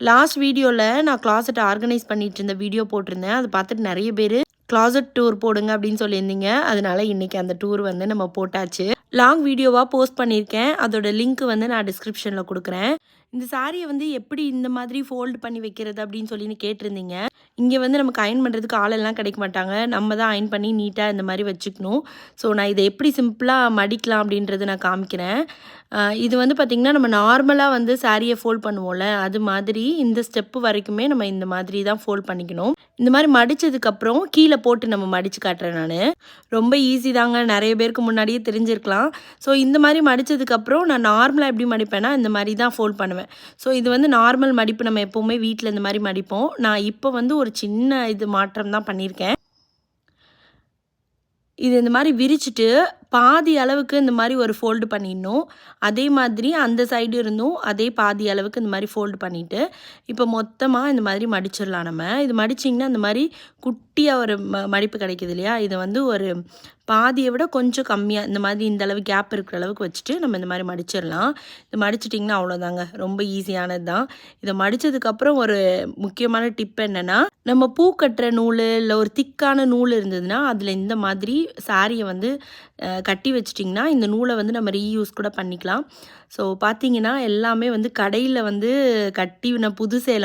Last வீடியோவில் நான் கிளாஸெட் organise பண்ணிட்டு இருந்த வீடியோ போட்டிருந்தேன். அதை பார்த்துட்டு நிறைய பேர் கிளாஸெட் டூர் போடுங்க அப்படின்னு சொல்லியிருந்தீங்க. அதனால இன்றைக்கி அந்த டூர் வந்து நம்ம போட்டாச்சு. லாங் வீடியோவாக போஸ்ட் பண்ணியிருக்கேன். அதோட லிங்க் வந்து நான் டிஸ்கிரிப்ஷனில் கொடுக்குறேன். இந்த சாரியை வந்து எப்படி இந்த மாதிரி ஃபோல்டு பண்ணி வைக்கிறது அப்படின்னு சொல்லி கேட்டிருந்தீங்க. இங்கே வந்து நமக்கு அயன் பண்ணுறதுக்கு ஆளெல்லாம் கிடைக்க மாட்டாங்க. நம்ம தான் அயன் பண்ணி நீட்டாக இந்த மாதிரி வச்சுக்கணும். ஸோ நான் இதை எப்படி சிம்பிளாக மடிக்கலாம் அப்படின்றத நான் காமிக்கிறேன். இது வந்து பார்த்திங்கன்னா நம்ம நார்மலாக வந்து சாரியை ஃபோல்ட் பண்ணுவோம்ல, அது மாதிரி இந்த ஸ்டெப்பு வரைக்குமே நம்ம இந்த மாதிரி தான் ஃபோல்ட் பண்ணிக்கணும். இந்த மாதிரி மடித்ததுக்கப்புறம் கீழே போட்டு நம்ம மடித்து காட்டுறேன் நான். ரொம்ப ஈஸி தாங்க, நிறைய பேருக்கு முன்னாடியே தெரிஞ்சிருக்கலாம். ஸோ இந்த மாதிரி மடித்ததுக்கப்புறம் நான் நார்மலாக எப்படி மடிப்பேன்னா இந்த மாதிரி தான் ஃபோல்ட் பண்ணுவேன். ஸோ இது வந்து நார்மல் மடிப்பு, நம்ம எப்போவுமே வீட்டில் இந்த மாதிரி மடிப்போம். நான் இப்போ வந்து ஒரு சின்ன மாற்றம் தான் பண்ணியிருக்கேன். இது இந்த மாதிரி விரிச்சிட்டு பாதி அளவுக்கு இந்த மாதிரி ஒரு ஃபோல்டு பண்ணிடணும். அதே மாதிரி அந்த சைடு இருந்தும் அதே பாதி அளவுக்கு இந்த மாதிரி ஃபோல்டு பண்ணிவிட்டு இப்போ மொத்தமாக இந்த மாதிரி மடிச்சிடலாம். நம்ம இது மடிச்சிங்கன்னா இந்த மாதிரி குட்டியாக ஒரு மடிப்பு கிடைக்கிது இல்லையா, இதை வந்து ஒரு பாதியை விட கொஞ்சம் கம்மியாக இந்த மாதிரி இந்த அளவு கேப் இருக்கிற அளவுக்கு வச்சுட்டு நம்ம இந்த மாதிரி மடிச்சிடலாம். இது மடிச்சிட்டிங்கன்னா அவ்வளோதாங்க, ரொம்ப ஈஸியானது தான். இதை மடித்ததுக்கப்புறம் ஒரு முக்கியமான டிப் என்னென்னா, நம்ம பூ கட்டுற நூல் இல்லை ஒரு திக்கான நூல் இருந்ததுன்னா அதில் இந்த மாதிரி சாரியை வந்து கட்டி வச்சிட்டிங்கன்னா இந்த நூலை வந்து நம்ம ரீயூஸ் கூட பண்ணிக்கலாம். ஸோ பார்த்தீங்கன்னா எல்லாமே வந்து கடையில் வந்து கட்டின புது சேலை